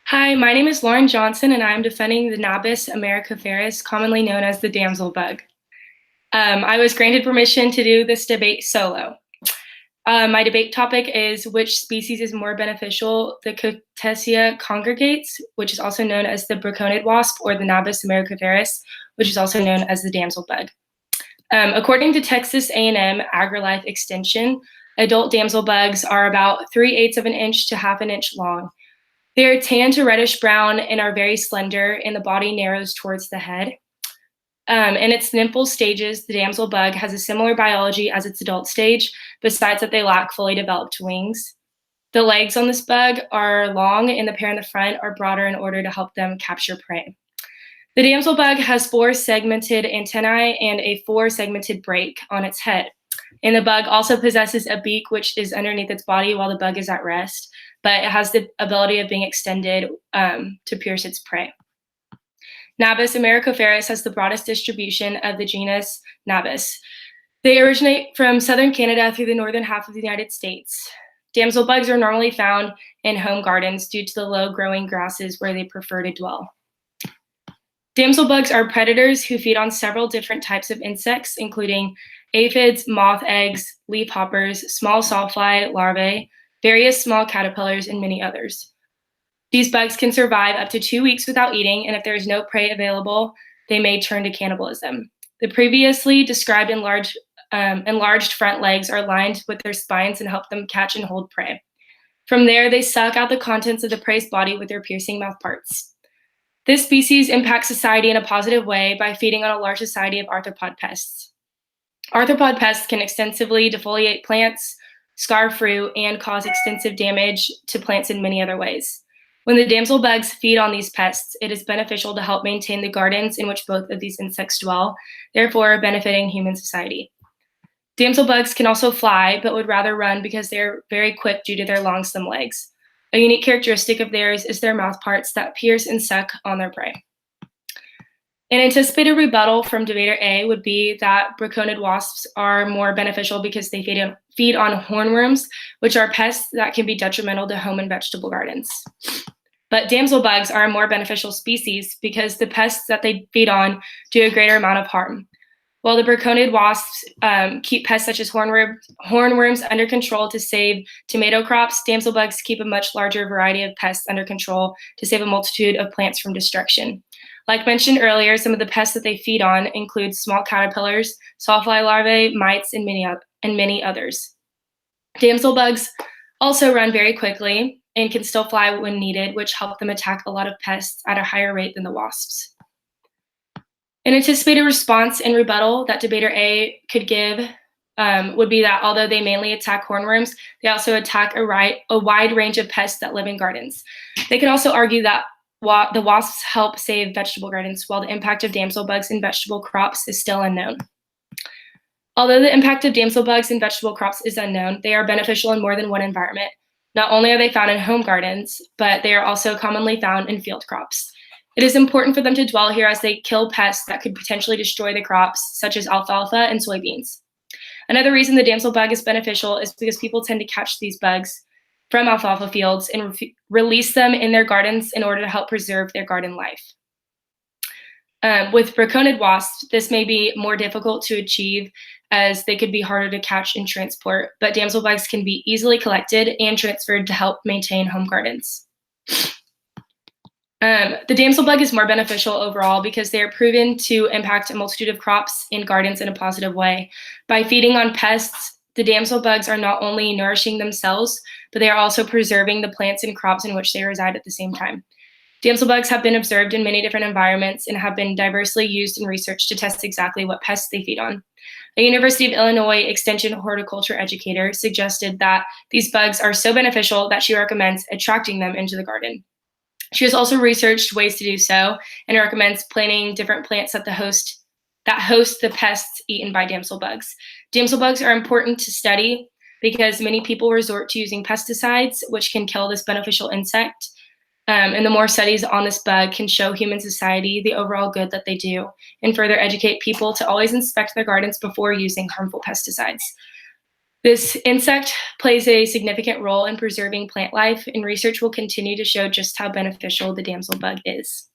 Hi, my name is Lauren Johnson, and I am defending the Nabis americiferus, commonly known as the damsel bug. I was granted permission to do this debate solo. My debate topic is which species is more beneficial, the Cotessia congregates, which is also known as the Braconid wasp, or the Nabis americiferus, which is also known as the damsel bug. According to Texas A&M AgriLife Extension, adult damsel bugs are about 3/8 of an inch to half an inch long. They are tan to reddish brown and are very slender, and the body narrows towards the head. In its nymphal stages, the damsel bug has a similar biology as its adult stage, besides that they lack fully developed wings. The legs on this bug are long, and the pair in the front are broader in order to help them capture prey. The damsel bug has 4 segmented antennae and a 4-segmented break on its head. And the bug also possesses a beak, which is underneath its body while the bug is at rest, but it has the ability of being extended to pierce its prey. Nabis americiferus has the broadest distribution of the genus Nabis. They originate from southern Canada through the northern half of the United States. Damsel bugs are normally found in home gardens due to the low-growing grasses where they prefer to dwell. Damsel bugs are predators who feed on several different types of insects, including aphids, moth eggs, leafhoppers, small sawfly larvae, various small caterpillars, and many others. These bugs can survive up to 2 weeks without eating, and if there is no prey available, they may turn to cannibalism. The previously described enlarged front legs are lined with their spines and help them catch and hold prey. From there, they suck out the contents of the prey's body with their piercing mouth parts. This species impacts society in a positive way by feeding on a large society of arthropod pests. Arthropod pests can extensively defoliate plants, scar fruit, and cause extensive damage to plants in many other ways. When the damsel bugs feed on these pests, it is beneficial to help maintain the gardens in which both of these insects dwell, therefore benefiting human society. Damsel bugs can also fly, but would rather run because they are very quick due to their long, slim legs. A unique characteristic of theirs is their mouth parts that pierce and suck on their prey. An anticipated rebuttal from debater A would be that Braconid wasps are more beneficial because they feed on hornworms, which are pests that can be detrimental to home and vegetable gardens. But damsel bugs are a more beneficial species because the pests that they feed on do a greater amount of harm. While the Braconid wasps keep pests such as hornworms under control to save tomato crops, damsel bugs keep a much larger variety of pests under control to save a multitude of plants from destruction. Like mentioned earlier, some of the pests that they feed on include small caterpillars, sawfly larvae, mites, and many others. Damsel bugs also run very quickly and can still fly when needed, which help them attack a lot of pests at a higher rate than the wasps. An anticipated response and rebuttal that debater A could give would be that although they mainly attack hornworms, they also attack a wide range of pests that live in gardens. They could also argue that the wasps help save vegetable gardens, while the impact of damsel bugs in vegetable crops is still unknown. Although the impact of damsel bugs in vegetable crops is unknown, they are beneficial in more than one environment. Not only are they found in home gardens, but they are also commonly found in field crops. It is important for them to dwell here as they kill pests that could potentially destroy the crops, such as alfalfa and soybeans. Another reason the damsel bug is beneficial is because people tend to catch these bugs from alfalfa fields and release them in their gardens in order to help preserve their garden life. With Braconid wasps, this may be more difficult to achieve as they could be harder to catch and transport, but damsel bugs can be easily collected and transferred to help maintain home gardens. The damsel bug is more beneficial overall because they are proven to impact a multitude of crops and gardens in a positive way. By feeding on pests, the damsel bugs are not only nourishing themselves, but they are also preserving the plants and crops in which they reside at the same time. Damsel bugs have been observed in many different environments and have been diversely used in research to test exactly what pests they feed on. A University of Illinois Extension horticulture educator suggested that these bugs are so beneficial that she recommends attracting them into the garden. She has also researched ways to do so and recommends planting different plants that host the pests eaten by damsel bugs. Damsel bugs are important to study because many people resort to using pesticides, which can kill this beneficial insect. And the more studies on this bug can show human society the overall good that they do and further educate people to always inspect their gardens before using harmful pesticides. This insect plays a significant role in preserving plant life, and research will continue to show just how beneficial the damsel bug is.